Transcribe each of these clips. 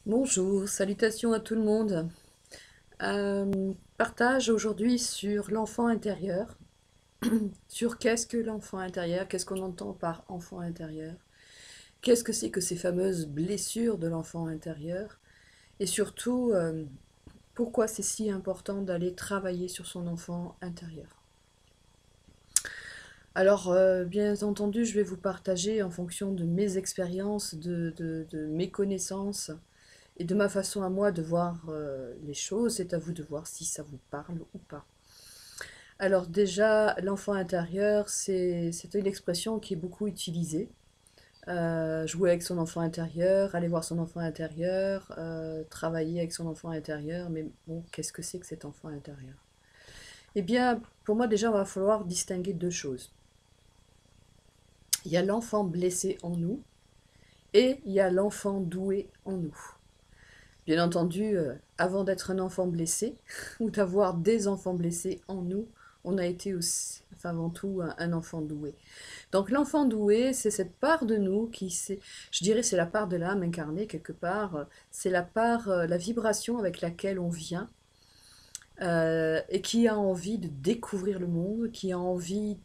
Bonjour, salutations à tout le monde. Partage aujourd'hui sur l'enfant intérieur, sur qu'est-ce que l'enfant intérieur, qu'est-ce qu'on entend par enfant intérieur, qu'est-ce que c'est que ces fameuses blessures de l'enfant intérieur, et surtout pourquoi c'est si important d'aller travailler sur son enfant intérieur. Alors, bien entendu, je vais vous partager en fonction de mes expériences, de mes connaissances, et de ma façon à moi de voir les choses. C'est à vous de voir si ça vous parle ou pas. Alors déjà, l'enfant intérieur, c'est une expression qui est beaucoup utilisée. Jouer avec son enfant intérieur, aller voir son enfant intérieur, travailler avec son enfant intérieur. Mais bon, qu'est-ce que c'est que cet enfant intérieur? Eh bien, pour moi déjà, il va falloir distinguer deux choses. Il y a l'enfant blessé en nous et il y a l'enfant doué en nous. Bien entendu, avant d'être un enfant blessé, ou d'avoir des enfants blessés en nous, on a été aussi, enfin, avant tout un enfant doué. Donc l'enfant doué, c'est cette part de nous je dirais, c'est la part de l'âme incarnée quelque part, c'est la part, la vibration avec laquelle on vient, et qui a envie de découvrir le monde, qui a envie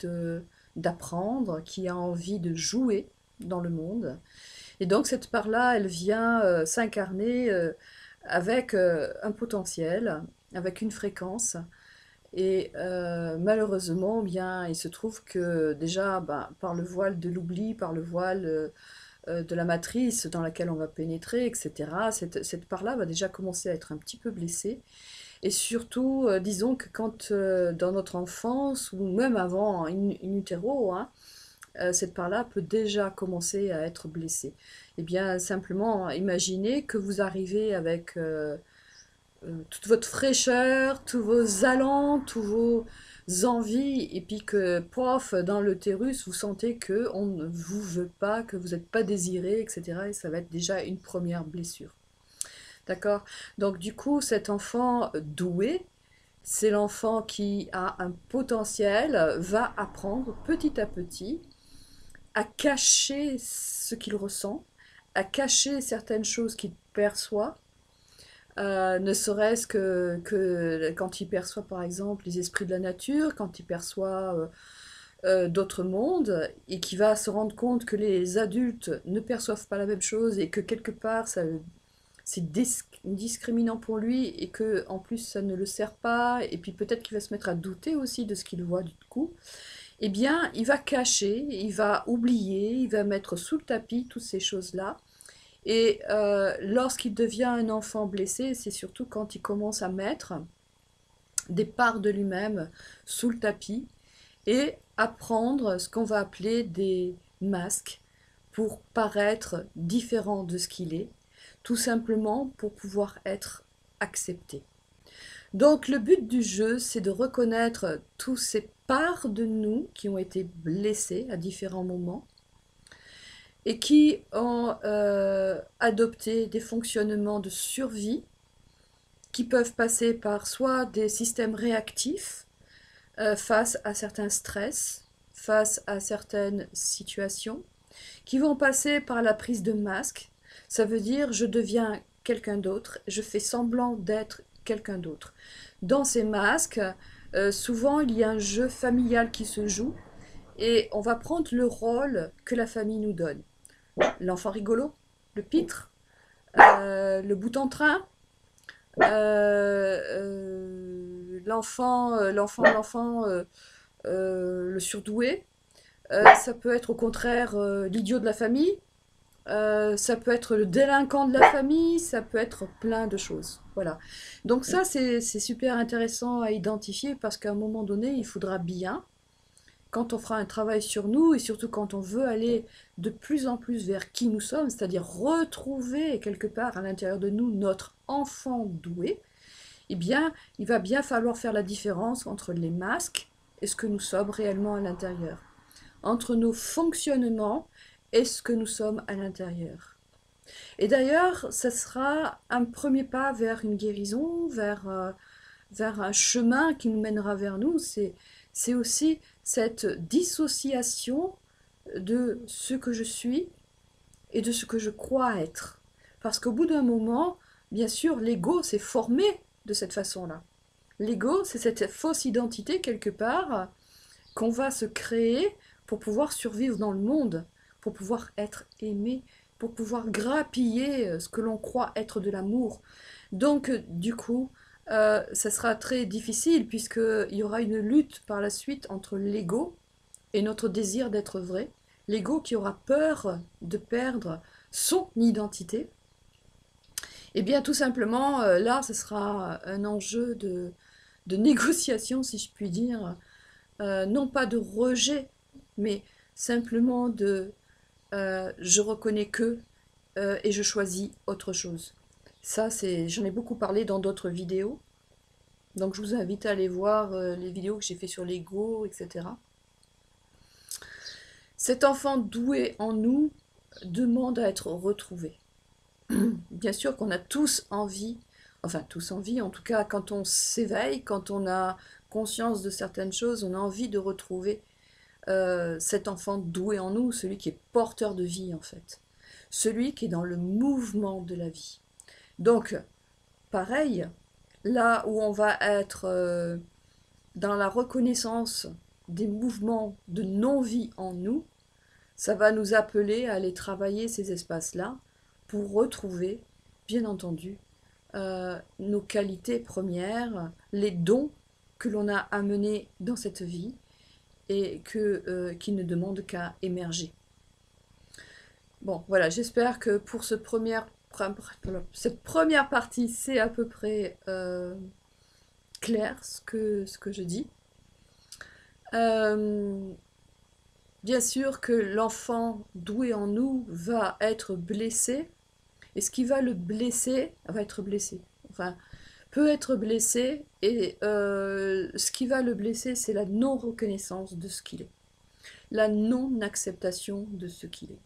d'apprendre, qui a envie de jouer dans le monde. Et donc cette part-là, elle vient s'incarner avec un potentiel, avec une fréquence. Et malheureusement, bien, il se trouve que déjà, ben, par le voile de l'oubli, par le voile de la matrice dans laquelle on va pénétrer, etc., cette part-là va déjà commencer à être un petit peu blessée. Et surtout, disons que quand dans notre enfance, ou même avant in utero, hein, cette part-là peut déjà commencer à être blessée. Eh bien, simplement, imaginez que vous arrivez avec toute votre fraîcheur, tous vos allants, tous vos envies, et puis que, pof, dans l'utérus, vous sentez que on ne vous veut pas, que vous n'êtes pas désiré, etc. Et ça va être déjà une première blessure. D'accord? Donc, du coup, cet enfant doué, c'est l'enfant qui a un potentiel, va apprendre petit à petit à cacher ce qu'il ressent, à cacher certaines choses qu'il perçoit, ne serait-ce que quand il perçoit par exemple les esprits de la nature, quand il perçoit d'autres mondes, et qui va se rendre compte que les adultes ne perçoivent pas la même chose et que quelque part c'est discriminant pour lui et que en plus ça ne le sert pas, et puis peut-être qu'il va se mettre à douter aussi de ce qu'il voit du coup. Eh bien, il va cacher, il va oublier, il va mettre sous le tapis toutes ces choses-là. Et lorsqu'il devient un enfant blessé, c'est surtout quand il commence à mettre des parts de lui-même sous le tapis et à prendre ce qu'on va appeler des masques pour paraître différent de ce qu'il est, tout simplement pour pouvoir être accepté. Donc le but du jeu, c'est de reconnaître tous ces parts de nous qui ont été blessées à différents moments et qui ont adopté des fonctionnements de survie qui peuvent passer par soit des systèmes réactifs face à certains stress, face à certaines situations, qui vont passer par la prise de masque. Ça veut dire je deviens quelqu'un d'autre, je fais semblant d'être quelqu'un d'autre. Dans ces masques, souvent il y a un jeu familial qui se joue et on va prendre le rôle que la famille nous donne. L'enfant rigolo, le pitre, le bout en train, le surdoué. Ça peut être au contraire l'idiot de la famille. Ça peut être le délinquant de la famille, ça peut être plein de choses. Voilà. Donc ça, c'est super intéressant à identifier parce qu'à un moment donné, il faudra bien, quand on fera un travail sur nous et surtout quand on veut aller de plus en plus vers qui nous sommes, c'est-à-dire retrouver quelque part à l'intérieur de nous notre enfant doué, eh bien, il va bien falloir faire la différence entre les masques et ce que nous sommes réellement à l'intérieur, entre nos fonctionnements et ce que nous sommes à l'intérieur. Et d'ailleurs, ça sera un premier pas vers une guérison, vers un chemin qui nous mènera vers nous. C'est aussi cette dissociation de ce que je suis et de ce que je crois être. Parce qu'au bout d'un moment, bien sûr, l'ego s'est formé de cette façon-là. L'ego, c'est cette fausse identité quelque part qu'on va se créer pour pouvoir survivre dans le monde, pour pouvoir être aimé, pour pouvoir grappiller ce que l'on croit être de l'amour. Donc, du coup, ça sera très difficile puisqu'il y aura une lutte par la suite entre l'ego et notre désir d'être vrai. L'ego qui aura peur de perdre son identité. Et bien tout simplement, là, ce sera un enjeu de négociation, si je puis dire, non pas de rejet, mais simplement de je reconnais que et je choisis autre chose. Ça, j'en ai beaucoup parlé dans d'autres vidéos. Donc je vous invite à aller voir les vidéos que j'ai fait sur l'ego, etc. Cet enfant doué en nous demande à être retrouvé. Bien sûr qu'on a tous envie, enfin tous envie, en tout cas quand on s'éveille, quand on a conscience de certaines choses, on a envie de retrouver cet enfant doué en nous, celui qui est porteur de vie en fait, celui qui est dans le mouvement de la vie. Donc, pareil, là où on va être dans la reconnaissance des mouvements de non-vie en nous, ça va nous appeler à aller travailler ces espaces-là pour retrouver, bien entendu, nos qualités premières, les dons que l'on a amenés dans cette vie et qui ne demandent qu'à émerger. Bon, voilà, j'espère que pour cette première partie, c'est à peu près clair ce que je dis. Bien sûr que l'enfant doué en nous va être blessé, et ce qui va le blesser, va être blessé, enfin, peut être blessé, et ce qui va le blesser, c'est la non-reconnaissance de ce qu'il est, la non-acceptation de ce qu'il est.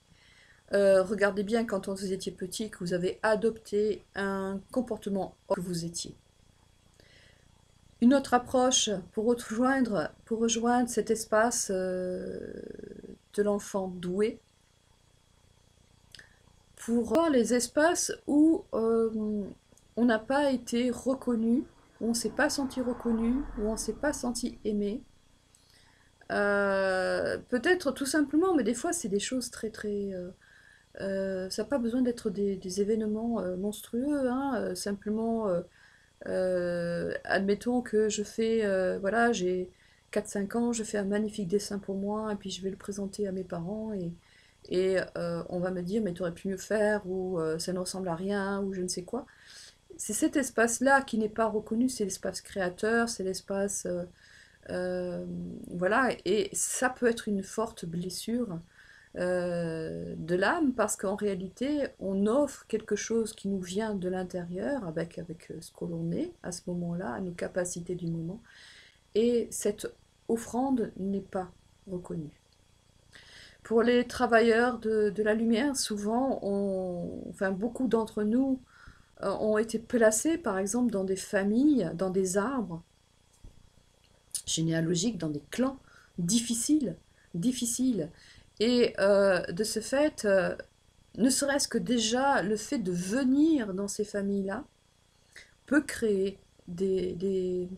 Regardez bien quand vous étiez petit, que vous avez adopté un comportement que vous étiez. Une autre approche pour rejoindre cet espace de l'enfant doué, pour voir les espaces où on n'a pas été reconnu, où on ne s'est pas senti reconnu, où on ne s'est pas senti aimé. Peut-être tout simplement, mais des fois c'est des choses très très... ça n'a pas besoin d'être des événements monstrueux, hein, simplement... admettons que je fais, voilà, j'ai 4-5 ans, je fais un magnifique dessin pour moi, et puis je vais le présenter à mes parents, et on va me dire, mais tu aurais pu mieux faire, ou ça ne ressemble à rien, ou je ne sais quoi. C'est cet espace-là qui n'est pas reconnu, c'est l'espace créateur, c'est l'espace... voilà, et ça peut être une forte blessure de l'âme, parce qu'en réalité, on offre quelque chose qui nous vient de l'intérieur, avec ce que l'on est à ce moment-là, à nos capacités du moment, et cette offrande n'est pas reconnue. Pour les travailleurs de la lumière, souvent, enfin, beaucoup d'entre nous ont été placés, par exemple, dans des familles, dans des arbres généalogiques, dans des clans difficiles, difficiles. Et de ce fait, ne serait-ce que déjà le fait de venir dans ces familles-là peut créer des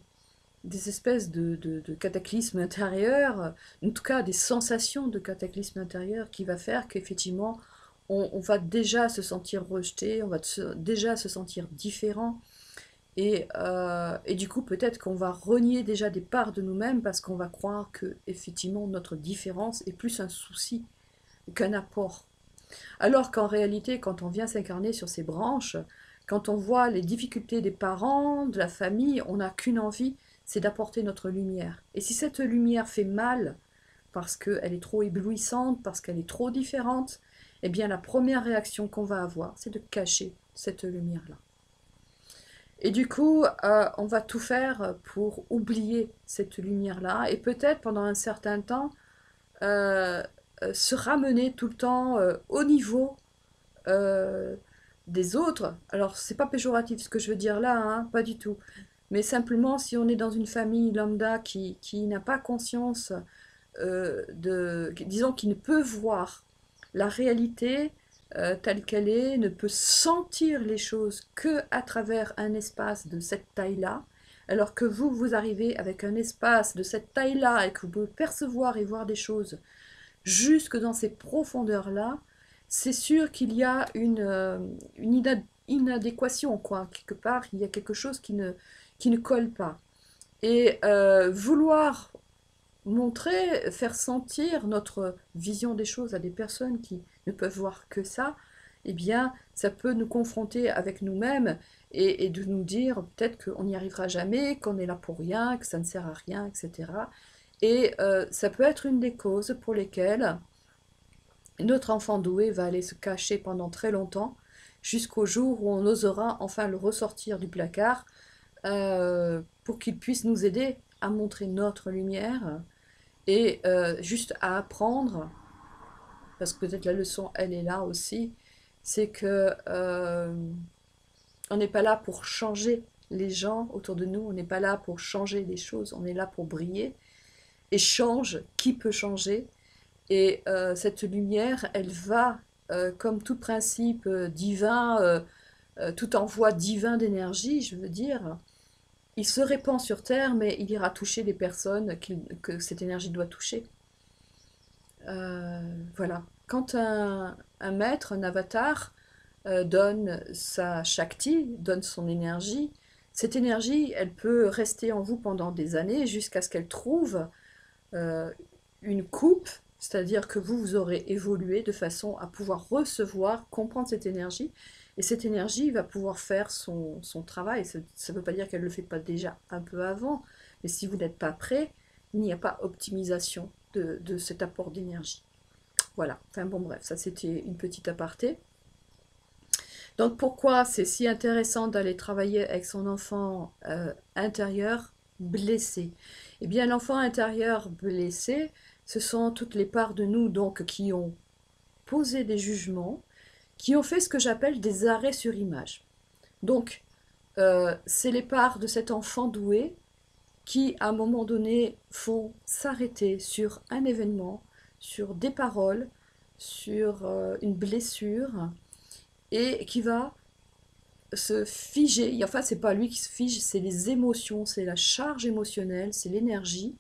espèces de cataclysmes intérieurs, en tout cas des sensations de cataclysme intérieur qui va faire qu'effectivement on va déjà se sentir rejeté, on va déjà se sentir différent. Et du coup, peut-être qu'on va renier déjà des parts de nous-mêmes parce qu'on va croire que effectivement notre différence est plus un souci qu'un apport. Alors qu'en réalité, quand on vient s'incarner sur ces branches, quand on voit les difficultés des parents, de la famille, on n'a qu'une envie, c'est d'apporter notre lumière. Et si cette lumière fait mal, parce qu'elle est trop éblouissante, parce qu'elle est trop différente, eh bien la première réaction qu'on va avoir, c'est de cacher cette lumière-là. Et du coup, on va tout faire pour oublier cette lumière-là, et peut-être pendant un certain temps, se ramener tout le temps au niveau des autres. Alors, c'est pas péjoratif ce que je veux dire là, hein, pas du tout. Mais simplement, si on est dans une famille lambda qui n'a pas conscience disons, qui ne peut voir la réalité telle qu'elle est, ne peut sentir les choses que à travers un espace de cette taille-là, alors que vous, vous arrivez avec un espace de cette taille-là et que vous pouvez percevoir et voir des choses jusque dans ces profondeurs-là, c'est sûr qu'il y a une inadéquation, quoi. Quelque part, il y a quelque chose qui ne colle pas. Et vouloir montrer, faire sentir notre vision des choses à des personnes qui ne peuvent voir que ça, eh bien, ça peut nous confronter avec nous-mêmes et de nous dire peut-être qu'on n'y arrivera jamais, qu'on est là pour rien, que ça ne sert à rien, etc. Et ça peut être une des causes pour lesquelles notre enfant doué va aller se cacher pendant très longtemps, jusqu'au jour où on osera enfin le ressortir du placard pour qu'il puisse nous aider à montrer notre lumière et juste à apprendre, parce que peut-être la leçon, elle est là aussi, c'est que on n'est pas là pour changer les gens autour de nous, on n'est pas là pour changer les choses, on est là pour briller. Et change qui peut changer. Et cette lumière, elle va, comme tout principe divin, tout envoi divin d'énergie, je veux dire, il se répand sur Terre, mais il ira toucher les personnes que cette énergie doit toucher. Voilà. Quand un maître, un avatar, donne sa Shakti, donne son énergie, cette énergie, elle peut rester en vous pendant des années jusqu'à ce qu'elle trouve une coupe, c'est-à-dire que vous aurez évolué de façon à pouvoir recevoir, comprendre cette énergie, et cette énergie va pouvoir faire son travail. Ça ne veut pas dire qu'elle ne le fait pas déjà un peu avant, mais si vous n'êtes pas prêt, il n'y a pas optimisation de cet apport d'énergie. Voilà, enfin bon bref, ça c'était une petite aparté. Donc pourquoi c'est si intéressant d'aller travailler avec son enfant intérieur blessé? Eh bien l'enfant intérieur blessé, ce sont toutes les parts de nous donc qui ont posé des jugements, qui ont fait ce que j'appelle des arrêts sur image. Donc c'est les parts de cet enfant doué qui à un moment donné font s'arrêter sur un événement, sur des paroles, sur une blessure, et qui va se figer. Enfin, c'est pas lui qui se fige, c'est les émotions, c'est la charge émotionnelle, c'est l'énergie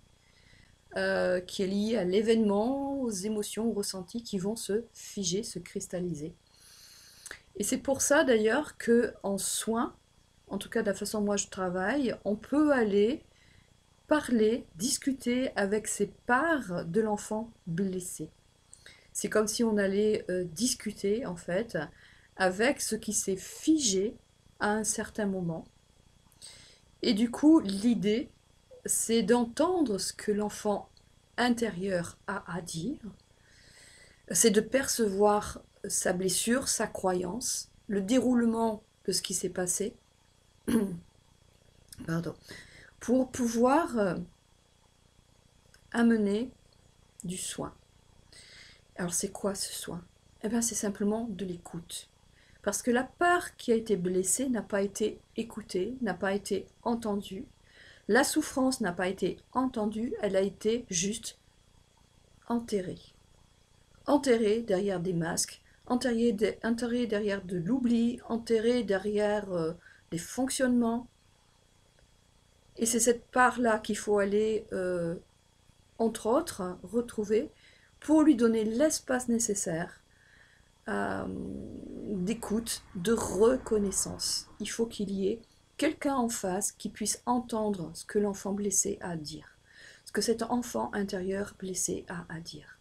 qui est liée à l'événement, aux émotions, aux ressentis qui vont se figer, se cristalliser. Et c'est pour ça d'ailleurs que en soins, en tout cas de la façon dont moi je travaille, on peut aller parler, discuter avec ces parts de l'enfant blessé. C'est comme si on allait discuter en fait avec ce qui s'est figé à un certain moment. Et du coup, l'idée, c'est d'entendre ce que l'enfant intérieur a à dire, c'est de percevoir sa blessure, sa croyance, le déroulement de ce qui s'est passé, pardon, pour pouvoir amener du soin. Alors c'est quoi ce soin? Eh bien c'est simplement de l'écoute. Parce que la part qui a été blessée n'a pas été écoutée, n'a pas été entendue. La souffrance n'a pas été entendue, elle a été juste enterrée. Enterrée derrière des masques, enterrée derrière de l'oubli, enterrée derrière des fonctionnements. Et c'est cette part-là qu'il faut aller, entre autres, retrouver pour lui donner l'espace nécessaire d'écoute, de reconnaissance. Il faut qu'il y ait quelqu'un en face qui puisse entendre ce que l'enfant blessé a à dire, ce que cet enfant intérieur blessé a à dire.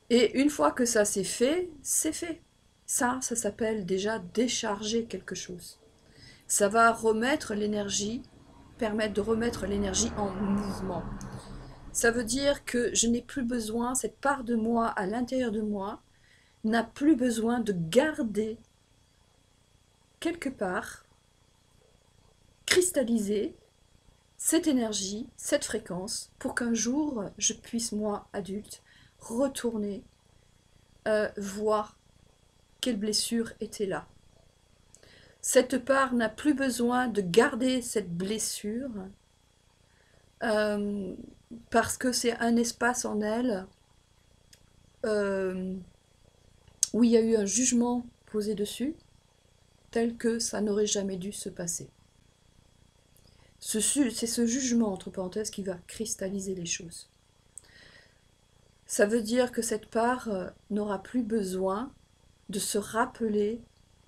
Et une fois que ça c'est fait, c'est fait. Ça s'appelle déjà décharger quelque chose. Ça va remettre l'énergie, permettre de remettre l'énergie en mouvement. Ça veut dire que je n'ai plus besoin, cette part de moi à l'intérieur de moi, n'a plus besoin de garder quelque part, cristalliser cette énergie, cette fréquence, pour qu'un jour, je puisse, moi, adulte, retourner, voir quelle blessure était là. Cette part n'a plus besoin de garder cette blessure, parce que c'est un espace en elle où il y a eu un jugement posé dessus, tel que ça n'aurait jamais dû se passer. C'est ce jugement, entre parenthèses, qui va cristalliser les choses. Ça veut dire que cette part n'aura plus besoin de se rappeler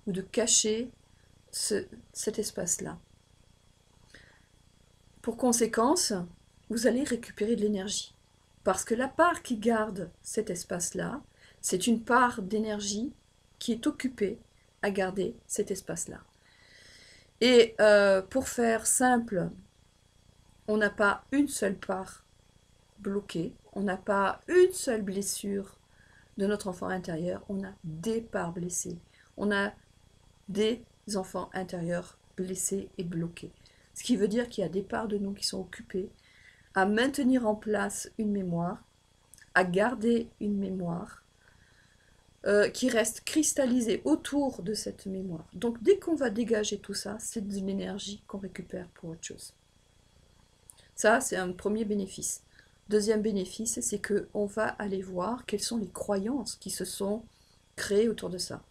ou de cacher cet espace-là. Pour conséquence, vous allez récupérer de l'énergie. Parce que la part qui garde cet espace-là, c'est une part d'énergie qui est occupée à garder cet espace-là. Et pour faire simple, on n'a pas une seule part bloquée, on n'a pas une seule blessure de notre enfant intérieur, on a des parts blessées, on a des enfants intérieurs blessés et bloqués. Ce qui veut dire qu'il y a des parts de nous qui sont occupées à maintenir en place une mémoire, à garder une mémoire qui reste cristallisée autour de cette mémoire. Donc dès qu'on va dégager tout ça, c'est de l'énergie qu'on récupère pour autre chose. Ça, c'est un premier bénéfice. Deuxième bénéfice, c'est qu'on va aller voir quelles sont les croyances qui se sont créées autour de ça.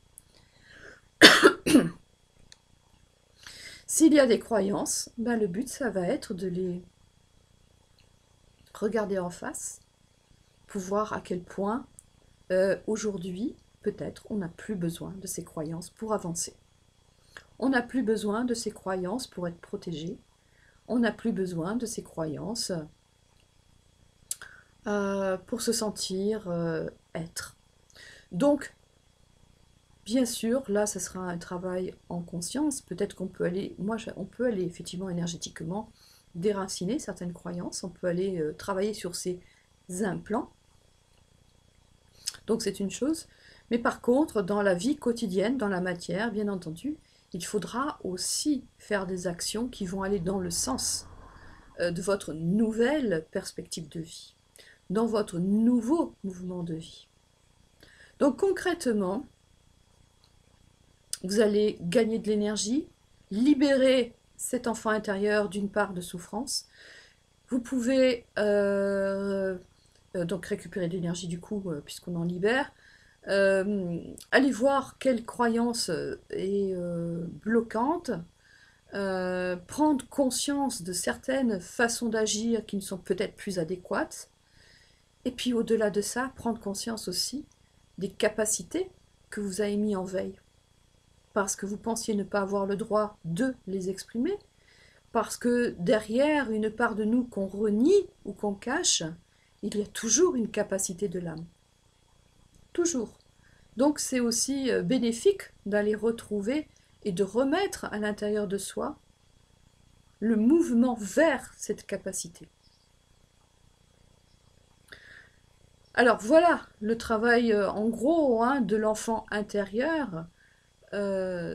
S'il y a des croyances, ben le but, ça va être de les regarder en face, pour voir à quel point, aujourd'hui, peut-être, on n'a plus besoin de ces croyances pour avancer. On n'a plus besoin de ces croyances pour être protégé. On n'a plus besoin de ces croyances pour se sentir être. Donc, bien sûr, là, ce sera un travail en conscience. Peut-être qu'on peut aller, on peut aller effectivement énergétiquement déraciner certaines croyances. On peut aller travailler sur ces implants. Donc c'est une chose. Mais par contre, dans la vie quotidienne, dans la matière, bien entendu, il faudra aussi faire des actions qui vont aller dans le sens de votre nouvelle perspective de vie, dans votre nouveau mouvement de vie. Donc concrètement, vous allez gagner de l'énergie, libérer cet enfant intérieur d'une part de souffrance. Vous pouvez donc récupérer de l'énergie du coup, puisqu'on en libère. Allez voir quelle croyance est bloquante, prendre conscience de certaines façons d'agir qui ne sont peut-être plus adéquates, et puis au-delà de ça, prendre conscience aussi des capacités que vous avez mis en veille, parce que vous pensiez ne pas avoir le droit de les exprimer, parce que derrière une part de nous qu'on renie ou qu'on cache, il y a toujours une capacité de l'âme. Toujours. Donc c'est aussi bénéfique d'aller retrouver et de remettre à l'intérieur de soi le mouvement vers cette capacité. Alors voilà le travail en gros de l'enfant intérieur.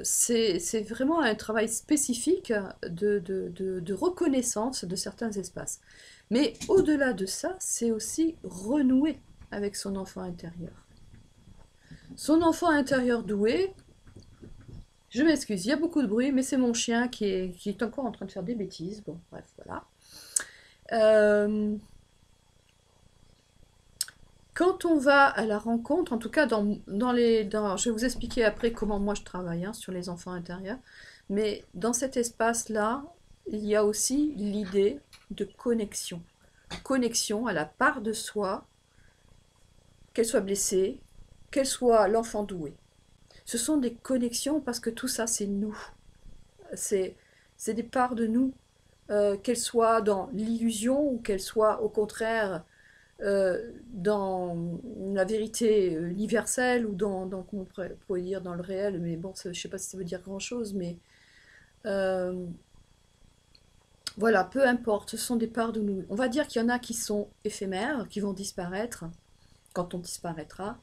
C'est vraiment un travail spécifique de reconnaissance de certains espaces. Mais au-delà de ça, c'est aussi renouer avec son enfant intérieur. Son enfant intérieur doué, je m'excuse, il y a beaucoup de bruit, mais c'est mon chien qui est encore en train de faire des bêtises. Bon, bref, voilà. Quand on va à la rencontre, en tout cas je vais vous expliquer après comment moi je travaille sur les enfants intérieurs, mais dans cet espace-là, il y a aussi l'idée de connexion. Connexion à la part de soi, qu'elle soit blessée, qu'elle soit l'enfant doué. Ce sont des connexions parce que tout ça, c'est nous. C'est des parts de nous, qu'elles soient dans l'illusion ou qu'elles soient au contraire dans la vérité universelle ou dans comment on pourrait dire, dans le réel, mais bon, je ne sais pas si ça veut dire grand-chose, mais voilà, peu importe, ce sont des parts de nous. On va dire qu'il y en a qui sont éphémères, qui vont disparaître quand on disparaîtra.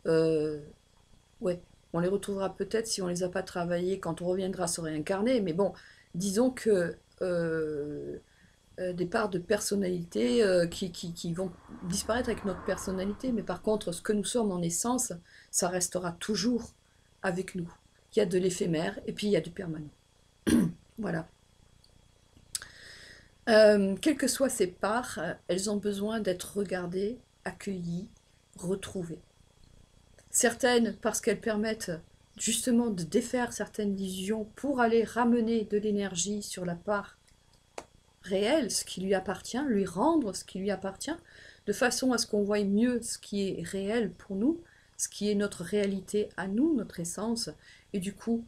Ouais, on les retrouvera peut-être si on ne les a pas travaillés quand on reviendra se réincarner, mais bon, disons que des parts de personnalité qui vont disparaître avec notre personnalité, mais par contre, ce que nous sommes en essence, ça restera toujours avec nous. Il y a de l'éphémère et puis il y a du permanent. Voilà. Quelles que soient ces parts, elles ont besoin d'être regardées, accueillies, retrouvées. Certaines parce qu'elles permettent justement de défaire certaines illusions pour aller ramener de l'énergie sur la part réelle, ce qui lui appartient, lui rendre ce qui lui appartient, de façon à ce qu'on voie mieux ce qui est réel pour nous, ce qui est notre réalité à nous, notre essence, et du coup,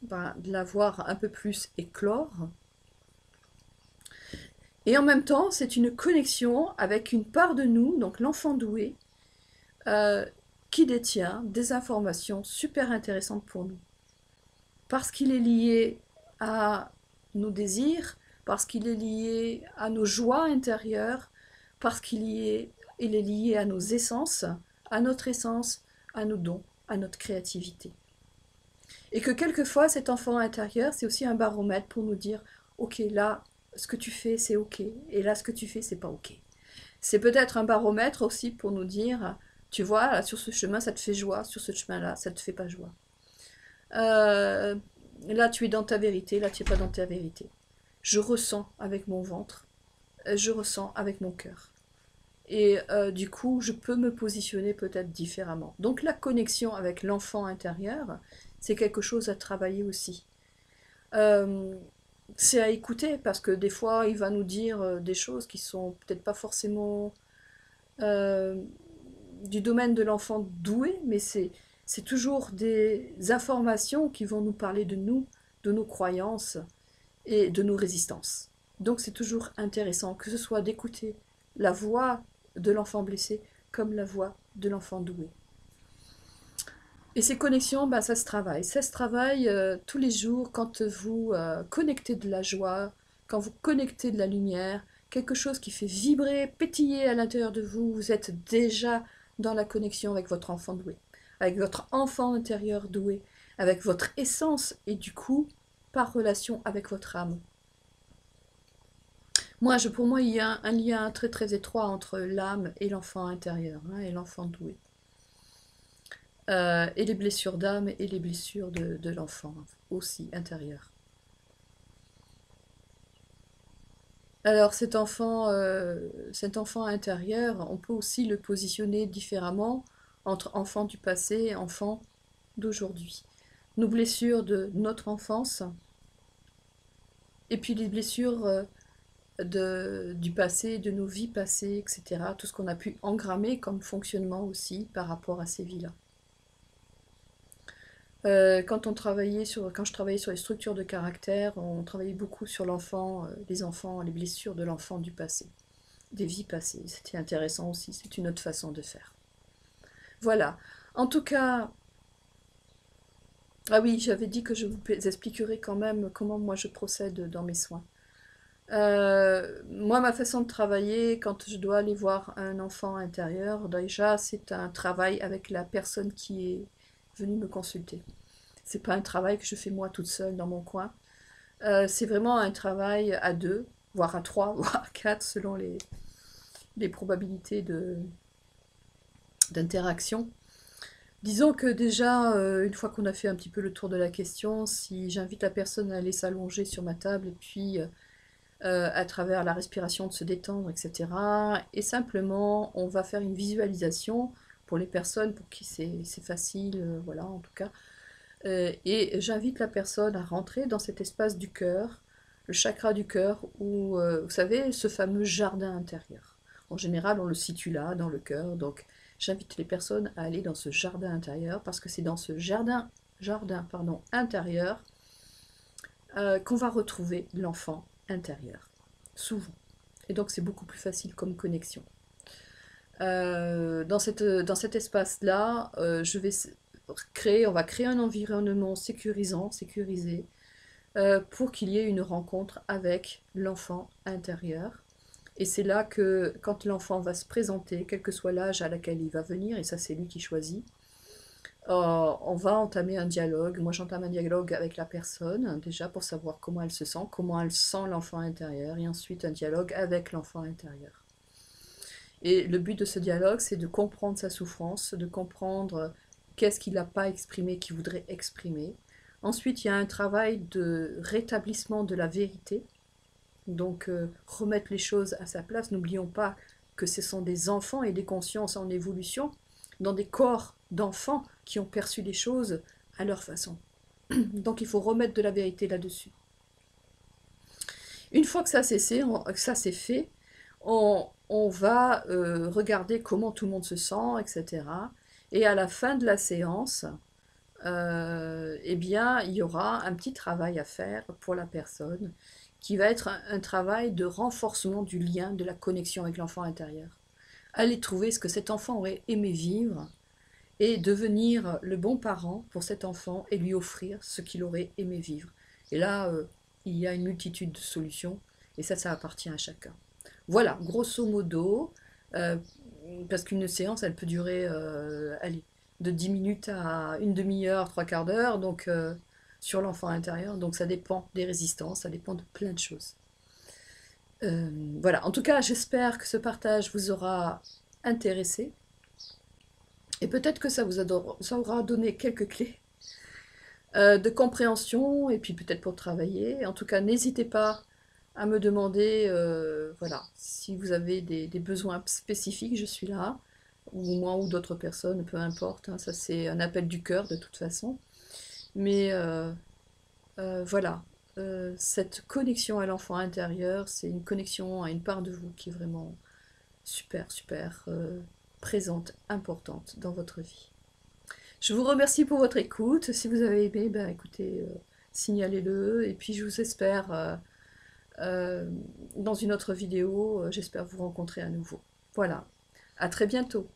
de la voir un peu plus éclore. Et en même temps, c'est une connexion avec une part de nous, donc l'enfant doué, euh, qui détient des informations super intéressantes pour nous. Parce qu'il est lié à nos désirs, parce qu'il est lié à nos joies intérieures, parce il est lié à nos essences, à notre essence, à nos dons, à notre créativité. Et que quelquefois, cet enfant intérieur, c'est aussi un baromètre pour nous dire, ok, là, ce que tu fais, c'est ok, et là, ce que tu fais, c'est pas ok. C'est peut-être un baromètre aussi pour nous dire, tu vois, là, sur ce chemin, ça te fait joie, sur ce chemin-là, ça te fait pas joie. Euh, Là, tu es dans ta vérité, là, tu n'es pas dans ta vérité. Je ressens avec mon ventre, je ressens avec mon cœur. Et du coup, je peux me positionner peut-être différemment. Donc la connexion avec l'enfant intérieur, c'est quelque chose à travailler aussi. Euh, c'est à écouter parce que des fois, il va nous dire des choses qui sont peut-être pas forcément euh, du domaine de l'enfant doué, mais c'est toujours des informations qui vont nous parler de nous, de nos croyances et de nos résistances. Donc c'est toujours intéressant que ce soit d'écouter la voix de l'enfant blessé comme la voix de l'enfant doué. Et ces connexions, bah, ça se travaille. Ça se travaille tous les jours quand vous connectez de la joie, quand vous connectez de la lumière, quelque chose qui fait vibrer, pétiller à l'intérieur de vous. Vous êtes déjà dans la connexion avec votre enfant doué, avec votre enfant intérieur doué, avec votre essence et du coup, par relation avec votre âme. Pour moi, il y a un lien très très étroit entre l'âme et l'enfant intérieur, hein, et l'enfant doué. Et les blessures d'âme et les blessures de l'enfant aussi intérieur. Alors cet enfant intérieur, on peut aussi le positionner différemment entre enfant du passé et enfant d'aujourd'hui. Nos blessures de notre enfance et puis les blessures du passé, de nos vies passées, etc. Tout ce qu'on a pu engrammer comme fonctionnement aussi par rapport à ces vies-là. Quand je travaillais sur les structures de caractère, on travaillait beaucoup sur l'enfant, les enfants, les blessures de l'enfant du passé, des vies passées. C'était intéressant aussi, c'est une autre façon de faire. Voilà. En tout cas, ah oui, j'avais dit que je vous expliquerai quand même comment moi je procède dans mes soins. Moi, ma façon de travailler, quand je dois aller voir un enfant intérieur, déjà, c'est un travail avec la personne qui est venue me consulter. C'est pas un travail que je fais moi toute seule dans mon coin. C'est vraiment un travail à deux, voire à trois, voire à quatre, selon les probabilités d'interaction. Disons que déjà, une fois qu'on a fait un petit peu le tour de la question, si j'invite la personne à aller s'allonger sur ma table et puis à travers la respiration de se détendre, etc. Et simplement, on va faire une visualisation pour les personnes pour qui c'est facile, voilà, en tout cas. Et j'invite la personne à rentrer dans cet espace du cœur, le chakra du cœur, où, vous savez, ce fameux jardin intérieur. En général, on le situe là, dans le cœur, donc j'invite les personnes à aller dans ce jardin intérieur, parce que c'est dans ce jardin intérieur qu'on va retrouver l'enfant intérieur, souvent. Et donc c'est beaucoup plus facile comme connexion. Dans cet espace-là, on va créer un environnement sécurisé, pour qu'il y ait une rencontre avec l'enfant intérieur. Et c'est là que, quand l'enfant va se présenter, quel que soit l'âge à laquelle il va venir, et ça c'est lui qui choisit, on va entamer un dialogue. Moi j'entame un dialogue avec la personne, déjà pour savoir comment elle se sent, comment elle sent l'enfant intérieur, et ensuite un dialogue avec l'enfant intérieur. Et le but de ce dialogue, c'est de comprendre sa souffrance, de comprendre qu'est-ce qu'il n'a pas exprimé, qu'il voudrait exprimer. Ensuite, il y a un travail de rétablissement de la vérité, donc remettre les choses à sa place. N'oublions pas que ce sont des enfants et des consciences en évolution, dans des corps d'enfants qui ont perçu les choses à leur façon. Donc il faut remettre de la vérité là-dessus. Une fois que ça c'est fait, on va regarder comment tout le monde se sent, etc. Et à la fin de la séance, eh bien, il y aura un petit travail à faire pour la personne qui va être un travail de renforcement du lien, de la connexion avec l'enfant intérieur. Aller trouver ce que cet enfant aurait aimé vivre et devenir le bon parent pour cet enfant et lui offrir ce qu'il aurait aimé vivre. Et là, il y a une multitude de solutions et ça appartient à chacun. Voilà, grosso modo, euh, parce qu'une séance, elle peut durer, allez, de 10 minutes à une demi-heure, trois quarts d'heure, donc sur l'enfant intérieur, donc ça dépend des résistances, ça dépend de plein de choses. Voilà, en tout cas, j'espère que ce partage vous aura intéressé. Et peut-être que ça aura donné quelques clés de compréhension et puis peut-être pour travailler. En tout cas, n'hésitez pas à me demander voilà, si vous avez des besoins spécifiques, je suis là, ou moi ou d'autres personnes, peu importe. Hein, ça, c'est un appel du cœur de toute façon. Mais voilà, cette connexion à l'enfant intérieur, c'est une connexion à une part de vous qui est vraiment super, super présente, importante dans votre vie. Je vous remercie pour votre écoute. Si vous avez aimé, ben écoutez, signalez-le. Et puis je vous espère dans une autre vidéo. J'espère vous rencontrer à nouveau. Voilà. À très bientôt.